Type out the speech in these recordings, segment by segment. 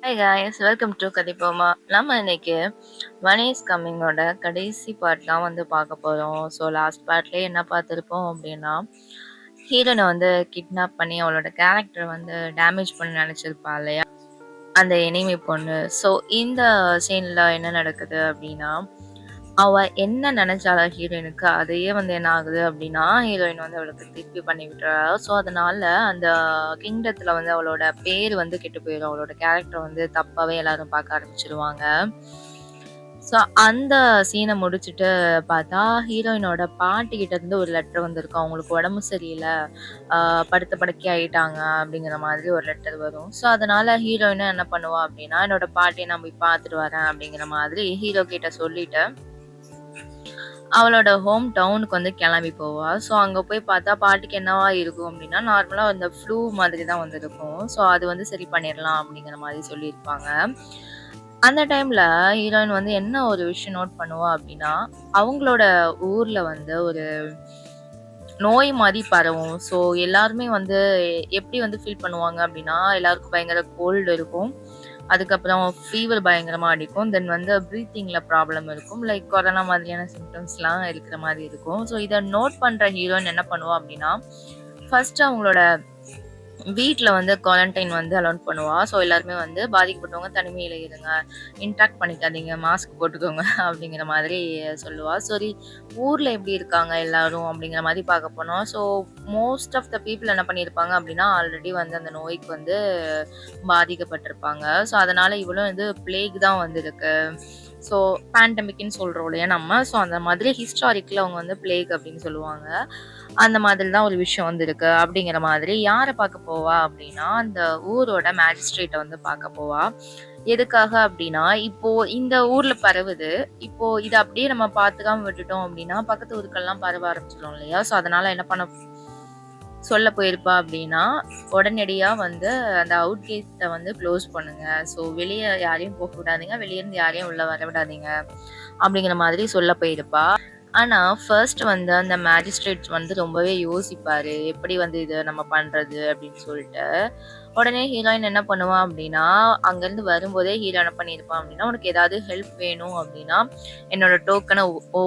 Hi guys, welcome to கதைப்போமா. நம்ம இன்னைக்கு ஒன் இஸ் கம்மிங்கோட கடைசி பார்ட்லாம் வந்து பார்க்க போகிறோம். ஸோ லாஸ்ட் பார்ட்லேயே என்ன பார்த்துருப்போம் அப்படின்னா, ஹீரோனை வந்து கிட்னாப் பண்ணி அவளோட கேரக்டர் வந்து டேமேஜ் பண்ண நினச்சிருப்பா இல்லையா, அந்த எனிமி பொண்ணு. ஸோ இந்த சீனில் என்ன நடக்குது அப்படின்னா, அவ என்ன நினைச்சாளோ ஹீரோயினுக்கு அதையே வந்து என்ன ஆகுது அப்படின்னா, ஹீரோயின் வந்து அவளுக்கு திருப்பி பண்ணி விட்டுறா. ஸோ அதனால அந்த கிங்டத்துல வந்து அவளோட பேர் வந்து கெட்டு போயிடும். அவளோட கேரக்டர் வந்து தப்பாவே எல்லாரும் பார்க்க ஆரம்பிச்சிருவாங்க. ஸோ அந்த சீனை முடிச்சுட்டு பார்த்தா, ஹீரோயினோட பாட்டி கிட்ட இருந்து ஒரு லெட்டர் வந்திருக்கும். அவங்களுக்கு உடம்பு சரியில்லை, படுத்த படுக்கை ஆயிட்டாங்க அப்படிங்கிற மாதிரி ஒரு லெட்டர் வரும். ஸோ அதனால ஹீரோயினும் என்ன பண்ணுவா அப்படின்னா, என்னோட பாட்டியை நான் போய் பார்த்துட்டு வரேன் அப்படிங்கிற மாதிரி ஹீரோ கிட்ட சொல்லிட்டு அவளோட ஹோம் டவுனுக்கு வந்து கிளம்பி போவா. ஸோ அங்க போய் பார்த்தா பாட்டிக்கு என்னவா இருக்கும் அப்படின்னா, நார்மலா அந்த ஃப்ளூ மாதிரி தான் வந்து இருக்கும். ஸோ அது வந்து சரி பண்ணிடலாம் அப்படிங்கிற மாதிரி சொல்லியிருப்பாங்க. அந்த டைம்ல ஹீரோயின் வந்து என்ன ஒரு விஷயம் நோட் பண்ணுவா அப்படின்னா, அவங்களோட ஊர்ல வந்து ஒரு நோய் மாதிரி பரவும். ஸோ எல்லாருமே வந்து எப்படி வந்து ஃபீல் பண்ணுவாங்க அப்படின்னா, எல்லாருக்கும் பயங்கர கோல்டு இருக்கும். அதுக்கப்புறம் ஃபீவர் பயங்கரமா அடிக்கும். தென் வந்து பிரீத்திங்ல ப்ராப்ளம் இருக்கும். லைக் கொரோனா மாதிரியான சிம்டம்ஸ்லாம் இருக்கிற மாதிரி இருக்கும். ஸோ இத நோட் பண்ற ஹீரோயின் என்ன பண்ணுவா அப்படின்னா, ஃபர்ஸ்ட் அவங்களோட வீட்ல வந்து குவாரண்டைன் வந்து அலோன் பண்ணுவா. ஸோ எல்லாருமே வந்து பாதிக்கப்பட்டவங்க தனிமையில இருங்க, இன்ட்ராக்ட் பண்ணிக்காதீங்க, மாஸ்க் போட்டுக்கோங்க அப்படிங்கிற மாதிரி சொல்லுவா. சரி, ஊர்ல எப்படி இருக்காங்க எல்லாரும் அப்படிங்கிற மாதிரி பார்க்க போனோம். So most of the people என்ன பண்ணியிருப்பாங்க அப்படின்னா, ஆல்ரெடி வந்து அந்த நோய்க்கு வந்து பாதிக்கப்பட்டிருப்பாங்க. ஸோ அதனால இவளும் வந்து பிளேக் தான் வந்திருக்கு. ஸோ பேண்டமிக்னு சொல்றோம் இல்லையா நம்ம. ஸோ அந்த மாதிரி ஹிஸ்டாரிக்ல அவங்க வந்து பிளேக் அப்படின்னு சொல்லுவாங்க. அந்த மாதிரி தான் ஒரு விஷயம் வந்து இருக்கு அப்படிங்கிற மாதிரி யாரை பார்க்க போவா அப்படின்னா, அந்த ஊரோட மேஜிஸ்ட்ரேட்டை வந்து பார்க்க போவா. எதுக்காக அப்படின்னா, இப்போ இந்த ஊர்ல பரவுது. இப்போ இத அப்படியே நம்ம பார்த்துக்காம விட்டுட்டோம் அப்படின்னா, பக்கத்து ஊருக்கெல்லாம் பரவ ஆரம்பிச்சிடும் இல்லையா? ஸோ அதனால என்ன பண்ண சொல்ல போயிருப்பா அப்படின்னா, உடனடியா வந்து அந்த அவுட் கேட்ட வந்து க்ளோஸ் பண்ணுங்க. ஸோ வெளிய யாரையும் போக விடாதீங்க. வெளிய இருந்து யாரையும் உள்ள வர விடாதீங்க. அப்படிங்கிற மாதிரி சொல்ல போயிருப்பா. ஆனா ஃபர்ஸ்ட் வந்து அந்த மேஜிஸ்ட்ரேட் வந்து ரொம்பவே யோசிப்பாரு. எப்படி வந்து இத நம்ம பண்றது அப்படின்னு சொல்லிட்டு. உடனே ஹீரோயின் என்ன பண்ணுவா அப்படின்னா, அங்கருந்து வரும்போதே ஹீரோ என்ன பண்ணியிருப்பான் அப்படின்னா, உனக்கு ஏதாவது ஹெல்ப் வேணும் அப்படின்னா, என்னோட டோக்கன ஓ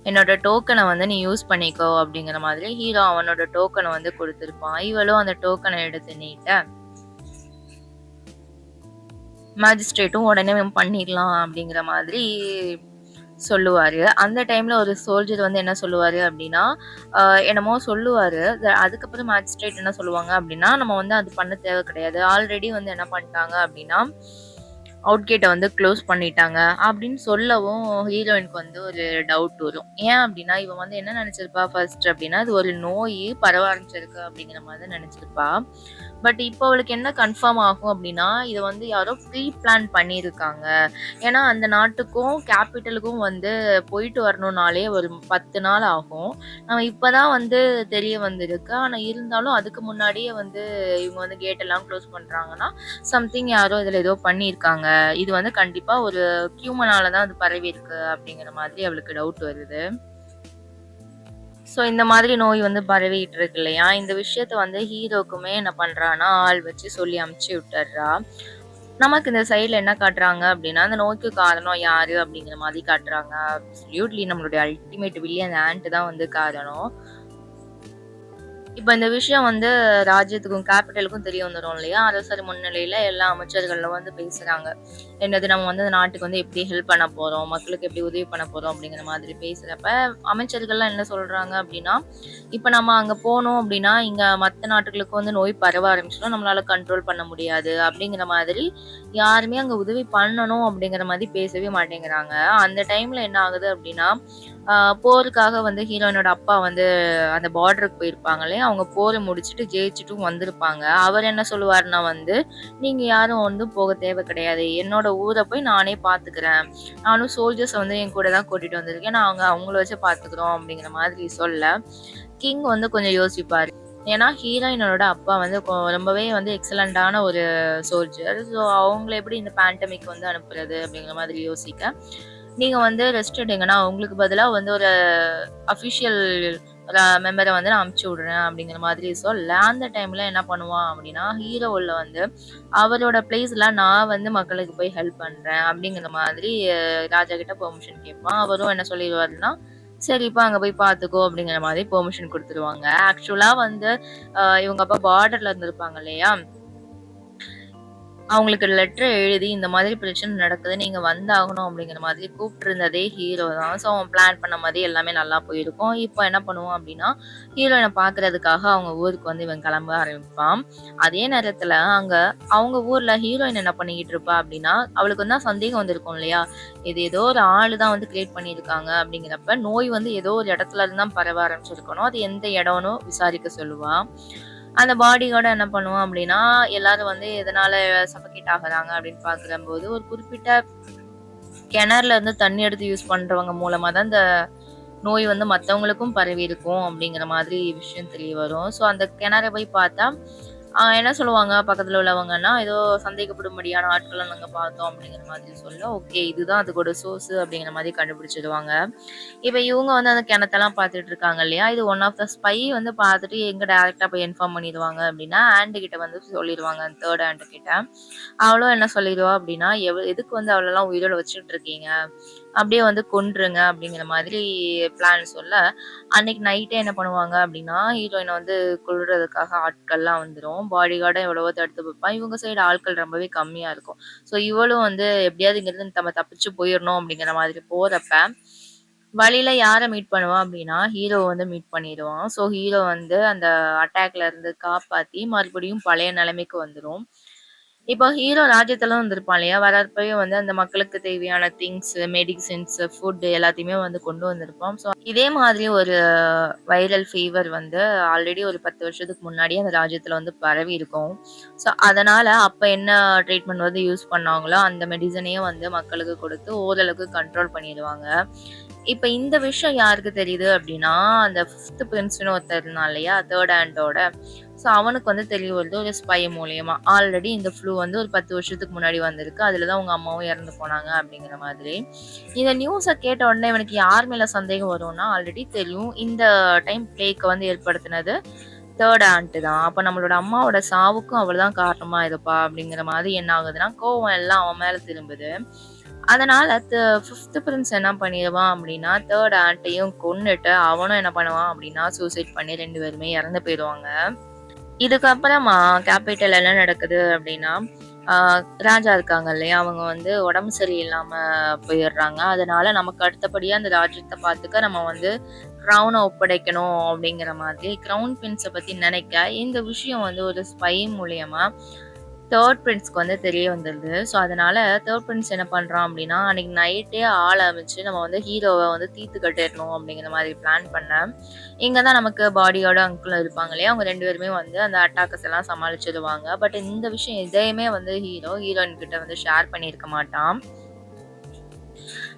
என்னோட டோக்கனை வந்து நீ யூஸ் பண்ணிக்கோ அப்படிங்கிற மாதிரி ஹீரோ அவனோட டோக்கனை வந்து கொடுத்திருப்பான். இவளும் அந்த டோக்கனை எடுத்து நீட்ட மேஜிஸ்ட்ரேட்டும் உடனே பண்ணிடலாம் அப்படிங்கிற மாதிரி சொல்லுவாரு. அந்த டைம்ல ஒரு சோல்ஜர் வந்து என்ன சொல்லுவாரு அப்படின்னா, என்னமோ சொல்லுவாரு. அதுக்கப்புறம் மேஜிஸ்ட்ரேட் என்ன சொல்லுவாங்க அப்படின்னா, நம்ம வந்து அது பண்ண தேவை கிடையாது. ஆல்ரெடி வந்து என்ன பண்ணிட்டாங்க அப்படின்னா, அவுட் கேட்ட வந்து க்ளோஸ் பண்ணிட்டாங்க அப்படின்னு சொல்லவும் ஹீரோயினுக்கு வந்து ஒரு டவுட் வரும். ஏன் அப்படின்னா, இவன் வந்து என்ன நினைச்சிருப்பா ஃபர்ஸ்ட் அப்படின்னா, அது ஒரு நோய் பரவ ஆரம்பிச்சிருக்கு அப்படிங்கிற மாதிரி நினைச்சிருப்பா. பட் இப்போ அவளுக்கு என்ன கன்ஃபார்ம் ஆகும் அப்படின்னா, இத வந்து யாரோ ப்ரீ பிளான் பண்ணியிருக்காங்க. ஏன்னா அந்த நாட்டுக்கும் கேபிட்டலுக்கும் வந்து போயிட்டு வரணும்னாலே ஒரு 10 நாள் ஆகும். நம்ம இப்பதான் வந்து தெரிய வந்திருக்கு. ஆனா இருந்தாலும் அதுக்கு முன்னாடியே வந்து இவங்க வந்து கேட் எல்லாம் க்ளோஸ் பண்றாங்கன்னா, சம்திங் யாரோ இதுல ஏதோ பண்ணியிருக்காங்க. இது வந்து கண்டிப்பா ஒரு ஹியூமனால தான் அது பரவியிருக்கு அப்படிங்கிற மாதிரி அவளுக்கு டவுட் வருது. ஸோ இந்த மாதிரி நோய் வந்து பரவிட்டு இருக்கு இல்லையா? இந்த விஷயத்த வந்து ஹீரோக்குமே என்ன பண்றான்னா, ஆள் வச்சு சொல்லி அனுப்பிச்சு விட்டுர்றா. நமக்கு இந்த சைடுல என்ன காட்டுறாங்க அப்படின்னா, அந்த நோய்க்கு காரணம் யாரு அப்படிங்கிற மாதிரி காட்டுறாங்க. அப்சல்யூட்லி நம்மளுடைய அல்டிமேட் வில்லன் ஆன்ட் தான் வந்து காரணம். இப்ப இந்த விஷயம் வந்து ராஜ்யத்துக்கும் கேபிட்டலுக்கும் தெரிய வந்துரும் இல்லையா? அரசர் முன்னிலையில எல்லா அமைச்சர்களும் வந்து பேசுறாங்க. என்னது நம்ம வந்து அந்த நாட்டுக்கு வந்து எப்படி ஹெல்ப் பண்ண போறோம்? மக்களுக்கு எப்படி உதவி பண்ண போறோம்? அப்படிங்கிற மாதிரி பேசுறப்ப, அமைச்சர்கள்லாம் என்ன சொல்றாங்க அப்படின்னா, இப்ப நம்ம அங்க போனோம் அப்படின்னா, இங்க மத்த நாட்டுகளுக்கு வந்து நோய் பரவ ஆரம்பிச்சுரும். நம்மளால கண்ட்ரோல் பண்ண முடியாது. அப்படிங்கிற மாதிரி யாருமே அங்க உதவி பண்ணணும் அப்படிங்கிற மாதிரி பேசவே மாட்டேங்கிறாங்க. அந்த டைம்ல என்ன ஆகுது அப்படின்னா, போருக்காக வந்து ஹீரோயினோட அப்பா வந்து அந்த பார்டருக்கு போயிருப்பாங்களே, அவங்க போரை முடிச்சுட்டு ஜெயிச்சுட்டும் வந்திருப்பாங்க. அவர் என்ன சொல்லுவாருன்னா வந்து, "நீங்க யாரும் வந்து போக தேவை கிடையாது. என்னோட ஊர போய் நானே பார்த்துக்கிறேன். நானும் சோல்ஜர்ஸ வந்து என் கூட தான் கூட்டிட்டு வந்திருக்கேன். நாங்க அவங்கள வச்சு பார்த்துக்கிறோம்." அப்படிங்கிற மாதிரி சொல்ல, கிங் வந்து கொஞ்சம் யோசிப்பாரு. ஏன்னா ஹீரோயினோட அப்பா வந்து ரொம்பவே வந்து எக்ஸலண்டான ஒரு சோல்ஜர். ஸோ அவங்கள எப்படி இந்த பேண்டமிக் வந்து அனுப்புறது அப்படிங்கிற மாதிரி யோசிக்க, நீங்க வந்து ரெஸ்ட் எடுங்கன்னா, உங்களுக்கு பதிலா வந்து ஒரு அஃபிஷியல் மெம்பர வந்து நான் அனுப்பிச்சு விடுறேன் அப்படிங்கிற மாதிரி சொல்ல, அந்த டைம்ல என்ன பண்ணுவான் அப்படின்னா, ஹீரோவுல வந்து அவரோட பிளேஸ்ல நான் வந்து மக்களுக்கு போய் ஹெல்ப் பண்றேன் அப்படிங்கிற மாதிரி ராஜா கிட்ட பெர்மிஷன் கேட்பான். அவரும் என்ன சொல்லிருவாருன்னா, சரிப்பா அங்க போய் பார்த்துக்கோ அப்படிங்கிற மாதிரி பெர்மிஷன் குடுத்துருவாங்க. ஆக்சுவலா வந்து இவங்க அப்பா பார்டர்ல இருந்திருப்பாங்க இல்லையா? அவங்களுக்கு லெட்டர் எழுதி இந்த மாதிரி பிரச்சனை நடக்குது. நீங்க வந்தாகணும் அப்படிங்கிற மாதிரி கூப்பிட்டுருந்ததே ஹீரோ தான். ஸோ அவன் பிளான் பண்ண மாதிரி எல்லாமே நல்லா போயிருக்கும். இப்போ என்ன பண்ணுவான் அப்படின்னா, ஹீரோயின பார்க்கறதுக்காக அவங்க ஊருக்கு வந்து இவன் கிளம்ப ஆரம்பிப்பான். அதே நேரத்துல அங்க அவங்க ஊர்ல ஹீரோயின் என்ன பண்ணிக்கிட்டு இருப்பா அப்படின்னா, அவளுக்கு வந்து சந்தேகம் வந்திருக்கும் இல்லையா? இது ஏதோ ஒரு ஆளு தான் வந்து கிரியேட் பண்ணியிருக்காங்க அப்படிங்கிறப்ப, நோய் வந்து ஏதோ ஒரு இடத்துல இருந்து தான் பரவ ஆரம்பிச்சிருக்கணும். அது எந்த இடம்னு விசாரிக்க சொல்லுவா. அந்த பாடி கார்டு என்ன பண்ணுவான் அப்படின்னா, எல்லாரும் வந்து எதனால சஃபோகேட் ஆகுறாங்க அப்படின்னு பார்க்குறம்போது, ஒரு குறிப்பிட்ட கிணறுல இருந்து தண்ணி எடுத்து யூஸ் பண்றவங்க மூலமா தான் இந்த நோய் வந்து மத்தவங்களுக்கும் பரவி இருக்கும் அப்படிங்கிற மாதிரி விஷயம் தெரிய வரும். ஸோ அந்த கிணற போய் பார்த்தா, என்ன சொல்லுவாங்க பக்கத்துல உள்ளவங்கன்னா, ஏதோ சந்தேகப்படும்படியான ஆட்கள நாங்க பார்த்தோம் அப்படிங்கிற மாதிரி சொல்ல, ஓகே இதுதான் அதுக்கோட சோர்ஸ் அப்படிங்கிற மாதிரி கண்டுபிடிச்சிடுவாங்க. இப்ப இவங்க வந்து அந்த கிணத்தெல்லாம் பார்த்துட்டு இருக்காங்க இல்லையா? இது ஒன் ஆஃப் த ஸ்பை வந்து பார்த்துட்டு எங்க டைரக்ட்டா போய் இன்ஃபார்ம் பண்ணிடுவாங்க அப்படின்னா, ஆண்ட் கிட்ட வந்து சொல்லிருவாங்க. அந்த 3 ஆண்ட் கிட்ட. அவளும் என்ன சொல்லிருவா அப்படின்னா, எதுக்கு வந்து அவளெல்லாம் உயிரோட வச்சுட்டு இருக்கீங்க? அப்படியே வந்து கொன்றுங்க அப்படிங்கிற மாதிரி பிளான் சொல்ல, அன்னைக்கு நைட்டே என்ன பண்ணுவாங்க அப்படின்னா, ஹீரோயின வந்து கொல்றதுக்காக ஆட்கள்லாம் வந்துரும். பாடி கார்டும் எவ்வளவோ தடுத்து வைப்பான். இவங்க சைடு ஆட்கள் ரொம்பவே கம்மியா இருக்கும். ஸோ இவளும் வந்து எப்படியாவது இங்கிருந்து நம்ம தப்பிச்சு போயிரணும் அப்படிங்கிற மாதிரி போறப்ப, வழியில யார மீட் பண்ணுவா அப்படின்னா, ஹீரோவ வந்து மீட் பண்ணிருவான். ஸோ ஹீரோ வந்து அந்த அட்டாக்ல இருந்து காப்பாத்தி மறுபடியும் பழைய நிலைமைக்கு வந்துரும். இப்போ ஹீரோ ராஜ்யத்துல வந்திருப்பான் இல்லையா? வரப்பயே வந்து அந்த மக்களுக்கு தேவையான திங்ஸ், மெடிசின்ஸ், ஃபுட் எல்லாத்தையுமே வந்து கொண்டு வந்திருப்பான். ஸோ இதே மாதிரி ஒரு வைரல் ஃபீவர் வந்து ஆல்ரெடி ஒரு 10 வருஷத்துக்கு முன்னாடியே அந்த ராஜ்யத்துல வந்து பரவி இருக்கும். ஸோ அதனால அப்ப என்ன ட்ரீட்மெண்ட் வந்து யூஸ் பண்ணாங்களோ, அந்த மெடிசனையும் வந்து மக்களுக்கு கொடுத்து ஓரளவுக்கு கண்ட்ரோல் பண்ணிருவாங்க. இப்ப இந்த விஷயம் யாருக்கு தெரியுது அப்படின்னா, அந்த 5த் பிரின்ஸ்ன்னு ஒருத்தன் இருந்தான் இல்லையா? 3 ஆண்டோட. ஸோ அவனுக்கு வந்து தெரிய வருது ஒரு ஸ்பை மூலியமா. ஆல்ரெடி இந்த ஃப்ளூ வந்து ஒரு 10 வருஷத்துக்கு முன்னாடி வந்திருக்கு. அதுல தான் உங்க அம்மாவும் இறந்து போனாங்க அப்படிங்கிற மாதிரி. இந்த நியூஸ கேட்ட உடனே இவனுக்கு யார் மேல சந்தேகம் வரும்னா, ஆல்ரெடி தெரியும். இந்த டைம் பிளேக்க வந்து ஏற்படுத்தினது 3 ஆண்ட் தான். அப்ப நம்மளோட அம்மாவோட சாவுக்கும் அவள் தான் காரணமா இருப்பா அப்படிங்கிற மாதிரி என்ன ஆகுதுன்னா, கோவம் எல்லாம் அவன் மேல திரும்புது. அதனால 5த் பிரின்ஸ் என்ன பண்ணிருவான் அப்படின்னா, 3 ஆண்ட்டையும் கொன்னுட்டு, அவனும் என்ன பண்ணுவான் அப்படின்னா, சூசைட் பண்ணி 2 பேருமே இறந்து போயிருவாங்க. இதுக்கப்புறமா கேபிட்டல் என்ன நடக்குது அப்படின்னா, ஆ ராஜா இருக்காங்க இல்லையா? அவங்க வந்து உடம்பு சரியில்லாம போயிடுறாங்க. அதனால நமக்கு அடுத்தபடியா அந்த ராஜ்யத்த பார்த்துக்க நம்ம வந்து க்ரௌன ஒப்படைக்கணும் அப்படிங்கிற மாதிரி கிரவுன் பிரின்ஸ பத்தி நினைக்க, இந்த விஷயம் வந்து ஒரு ஸ்பை மூலியமா 3 பிரின்ஸ்க்கு வந்து தெரிய வந்துருது. ஸோ அதனால 3 பிரின்ஸ் என்ன பண்றான் அப்படின்னா, அன்னைக்கு நைட்டே ஆள் அமைச்சு நம்ம வந்து ஹீரோவ வந்து தீர்த்து கட்டிறணும் அப்படிங்கிற மாதிரி பிளான் பண்ண, இங்க தான் நமக்கு பாடி கார்டும் அங்கிளும் இருப்பாங்க இல்லையா? அவங்க 2 பேருமே வந்து அந்த அட்டாக்கஸ் எல்லாம் சமாளிச்சுருவாங்க. பட் இந்த விஷயம் எதையுமே வந்து ஹீரோயின் கிட்ட வந்து ஷேர் பண்ணியிருக்க மாட்டான்.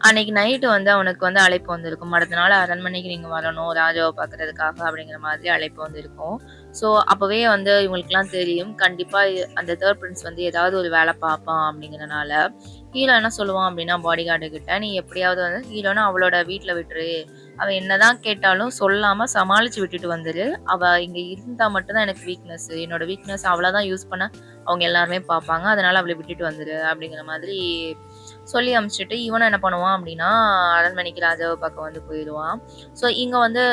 அன்னைக்கு நைட்டு வந்து அவனுக்கு வந்து அழைப்பு வந்திருக்கும். அடுத்த நாள் அரண்மனைக்கு நீங்க வரணும் ராஜாவ பார்க்கறதுக்காக அப்படிங்கிற மாதிரி அழைப்பு வந்திருக்கும். ஸோ அப்பவே வந்து இவங்களுக்கெல்லாம் தெரியும். கண்டிப்பா அந்த 3 பிரின்ஸ் வந்து ஏதாவது ஒரு வேலை பார்ப்பான் அப்படிங்கிறனால, ஹீரோ என்ன சொல்லுவான் அப்படின்னா பாடி கார்டு கிட்ட, "நீ எப்படியாவது வந்து ஹீரோன அவளோட வீட்ல விட்டுரு. அவ என்னதான் கேட்டாலும் சொல்லாம சமாளிச்சு விட்டுட்டு வந்துரு. அவ இங்க இருந்தா மட்டும் தான் எனக்கு வீக்னஸ். என்னோட வீக்னஸ் அவள தான் யூஸ் பண்ண அவங்க எல்லாருமே பார்ப்பாங்க. அதனால அவள விட்டுட்டு வந்துரு." அப்படிங்கிற மாதிரி சொல்லி அனுப்பிச்சுட்டு இவனும் என்ன பண்ணுவான் அப்படின்னா, அரண்மனைக்கு ராஜாவ பார்க்க வந்து போயிருவான். ஸோ இங்க வந்து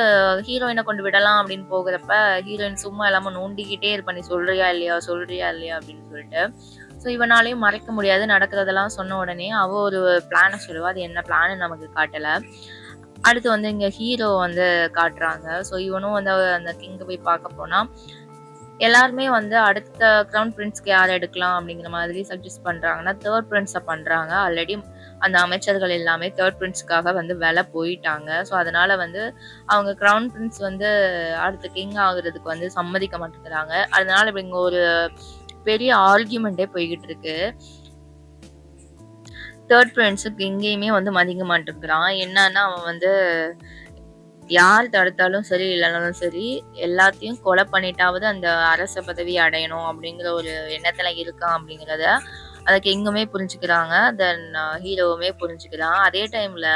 ஹீரோயின கொண்டு விடலாம் அப்படின்னு போகுறப்ப, ஹீரோயின் சும்மா இல்லாம நோண்டிக்கிட்டே இருப்பா. "நீ சொல்றியா இல்லையா? சொல்றியா இல்லையா?" அப்படின்னு சொல்லிட்டு. ஸோ இவனாலயும் மறைக்க முடியாது. நடக்கிறதெல்லாம் சொன்ன உடனே அவ ஒரு பிளான சொல்லுவா. அது என்ன பிளான்னு நமக்கு காட்டல. அடுத்து வந்து இங்க ஹீரோ வந்து காட்டுறாங்க. ஸோ இவனும் வந்து அந்த கிங்க போய் பார்க்க போனா, எல்லாருமே வந்து அடுத்த கிரவுன் பிரின்ஸ்க்கு யார் எடுக்கலாம் அப்படிங்கிற மாதிரி சஜெஸ்ட் பண்றாங்கன்னா, 3 பிரின்ஸ பண்றாங்க. ஆல்ரெடி அந்த அமைச்சர்கள் எல்லாமே 3 பிரின்ஸ்க்காக வந்து வெல போயிட்டாங்க. ஸோ அதனால வந்து அவங்க கிரவுன் பிரின்ஸ் வந்து அடுத்த கிங் ஆகுறதுக்கு வந்து சம்மதிக்க மாட்டேங்கிறாங்க. அதனால இப்ப இங்க ஒரு பெரிய ஆர்கியுமென்ட்டே போய்க்கிட்டு இருக்கு. 3 பிரின்ஸுக்கு எங்கேயுமே வந்து மதிக்க மாட்டேங்கிறான். என்னன்னா அவன் வந்து யார் தடுத்தாலும் சரி, இல்லனாலும் சரி, எல்லாத்தையும் கொலை பண்ணிட்டாவது அந்த அரச பதவி அடையணும் அப்படிங்கிற ஒரு எண்ணத்துல இருக்கான் அப்படிங்கிறத அத கிங்குமே புரிஞ்சுக்கிறாங்க. தென் ஹீரோவுமே புரிஞ்சுக்கிறான். அதே டைம்ல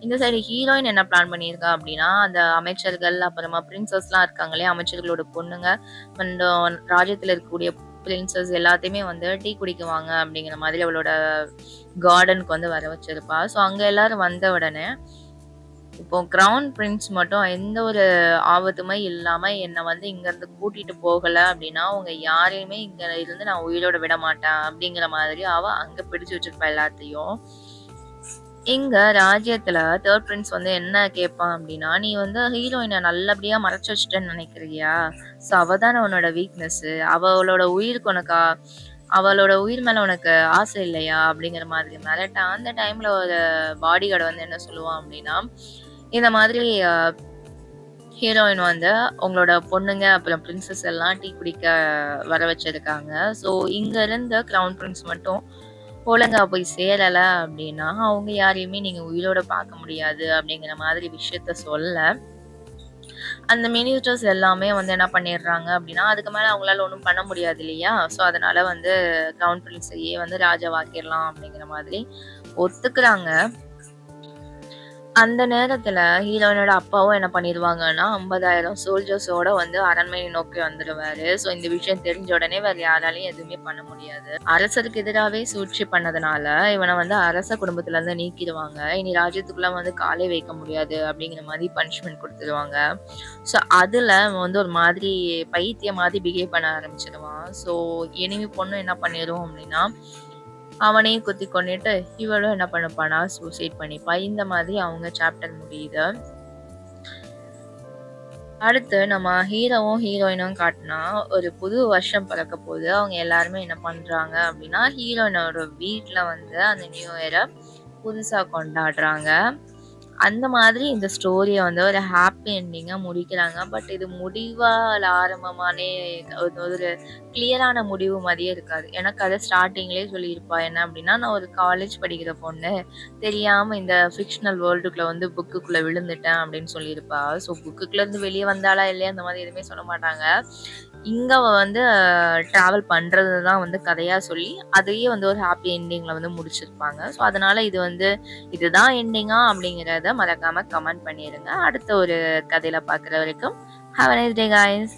இந்த சைடு ஹீரோயின் என்ன பிளான் பண்ணியிருக்கா அப்படின்னா, அந்த அமைச்சர்கள், அப்புறமா பிரின்சஸ்லாம் இருக்காங்க இல்லையா? அமைச்சர்களோட பொண்ணுங்க, அண்ட் ராஜ்யத்துல இருக்கக்கூடிய பிரின்சஸ் எல்லாத்தையுமே வந்து டீ குடிக்க வாங்க அப்படிங்கிற மாதிரி அவளோட கார்டனுக்கு வந்து வர வச்சிருப்பா. ஸோ அங்க எல்லாரும் வந்த உடனே, இப்போ கிரவுன் பிரின்ஸ் மட்டும் எந்த ஒரு ஆபத்துமே இல்லாம என்ன வந்து இங்கருந்து கூட்டிட்டு போகல அப்படின்னா, உங்க யாரையுமே இங்க இருந்து நான் உயிரோட விட மாட்டேன் அப்படிங்கிற மாதிரி அவ அங்க பிடிச்சு வச்சிருப்பா எல்லாத்தையும். இங்க ராஜ்யத்துல 3 பிரின்ஸ் வந்து என்ன கேட்பான் அப்படின்னா, "நீ வந்து ஹீரோயின நல்லபடியா மறைச்சு வச்சுட்டேன்னு நினைக்கிறியா? ஸோ அவ தானே உன்னோட வீக்னஸு. அவளோட உயிர் மேல உனக்கு ஆசை இல்லையா?" அப்படிங்கிற மாதிரி மிரட்டான். அந்த டைம்ல ஒரு பாடிகார்டு வந்து என்ன சொல்லுவான் அப்படின்னா, இந்த மாதிரி ஹீரோயின் வந்து உங்களோட பொண்ணுங்க அப்புறம் பிரின்சஸ் எல்லாம் டீ குடிக்க வர வச்சிருக்காங்க. ஸோ இங்க இருந்த கிரவுன் பிரின்ஸ் மட்டும் ஒழுங்கா போய் சேரல அப்படின்னா, அவங்க யாரையுமே நீங்க உயிரோட பார்க்க முடியாது அப்படிங்கிற மாதிரி விஷயத்த சொல்ல, அந்த மினிஸ்டர்ஸ் எல்லாமே வந்து என்ன பண்ணிடுறாங்க அப்படின்னா, அதுக்கு மேல அவங்களால ஒண்ணும் பண்ண முடியாது இல்லையா? ஸோ அதனால வந்து கிரவுன் பிரின்ஸையே வந்து ராஜாவாக்கிரலாம் அப்படிங்கிற மாதிரி ஒத்துக்குறாங்க. அந்த நேரத்துல ஹீரோயினோட அப்பாவும் என்ன பண்ணிருவாங்கன்னா, 50,000 சோல்ஜர்ஸோட வந்து அரண்மனையை நோக்கி வந்துருவாரு. ஸோ இந்த விஷயம் தெரிஞ்ச உடனே வேற யாராலயும் எதுவுமே பண்ண முடியாது. அரசருக்கு எதிராவே சூழ்ச்சி பண்ணதுனால, இவன வந்து அரச குடும்பத்துல இருந்து நீக்கிடுவாங்க. இனி ராஜ்யத்துக்குள்ள வந்து காலே வைக்க முடியாது அப்படிங்கிற மாதிரி பனிஷ்மென்ட் குடுத்துருவாங்க. ஸோ அதுல அவன் வந்து ஒரு மாதிரி பைத்தியம் மாதிரி பிஹேவ் பண்ண ஆரம்பிச்சிருவான். ஸோ எனிமி பொண்ணு என்ன பண்ணிரும் அப்படின்னா, அவனையும் குத்தி கொன்னுட்டு இவளும் என்ன பண்ணப்பானா சூசைட் பண்ணிப்பா. இந்த மாதிரி அவங்க சாப்டர் முடியுது. அடுத்து நம்ம ஹீரோவும் ஹீரோயினும் காட்டினா ஒரு புது வருஷம் பிறக்க போகுது. அவங்க எல்லாருமே என்ன பண்றாங்க அப்படின்னா, ஹீரோயினோட வீட்டுல வந்து அந்த நியூ இயரை புதுசா கொண்டாடுறாங்க. அந்த மாதிரி இந்த ஸ்டோரிய வந்து ஒரு ஹாப்பி எண்டிங்கா முடிக்கிறாங்க. பட் இது முடிவா இல்ல ஆரம்பமானே ஒரு கிளியரான முடிவு மாதிரியே இருக்காது. ஏன்னா கதை ஸ்டார்ட்டிங்லயே சொல்லியிருப்பா என்ன அப்படின்னா, நான் ஒரு காலேஜ் படிக்கிற பொண்ணு. தெரியாம இந்த ஃபிக்ஷனல் வேர்ல்டுக்குள்ள வந்து புக்குக்குள்ள விழுந்துட்டேன் அப்படின்னு சொல்லியிருப்பா. ஸோ புக்குக்குள்ள இருந்து வெளியே வந்தாளா இல்லையா அந்த மாதிரி எதுவுமே சொல்ல மாட்டாங்க. இங்க அவ வந்து டிராவல் பண்றது தான் வந்து கதையா சொல்லி, அதையே வந்து ஒரு ஹாப்பி எண்டிங்ல வந்து முடிச்சிருப்பாங்க. ஸோ அதனால இது வந்து இதுதான் எண்டிங்கா அப்படிங்கிறத மறக்காம கமெண்ட் பண்ணிருங்க. அடுத்த ஒரு கதையில பார்க்குற வரைக்கும் have a nice day guys.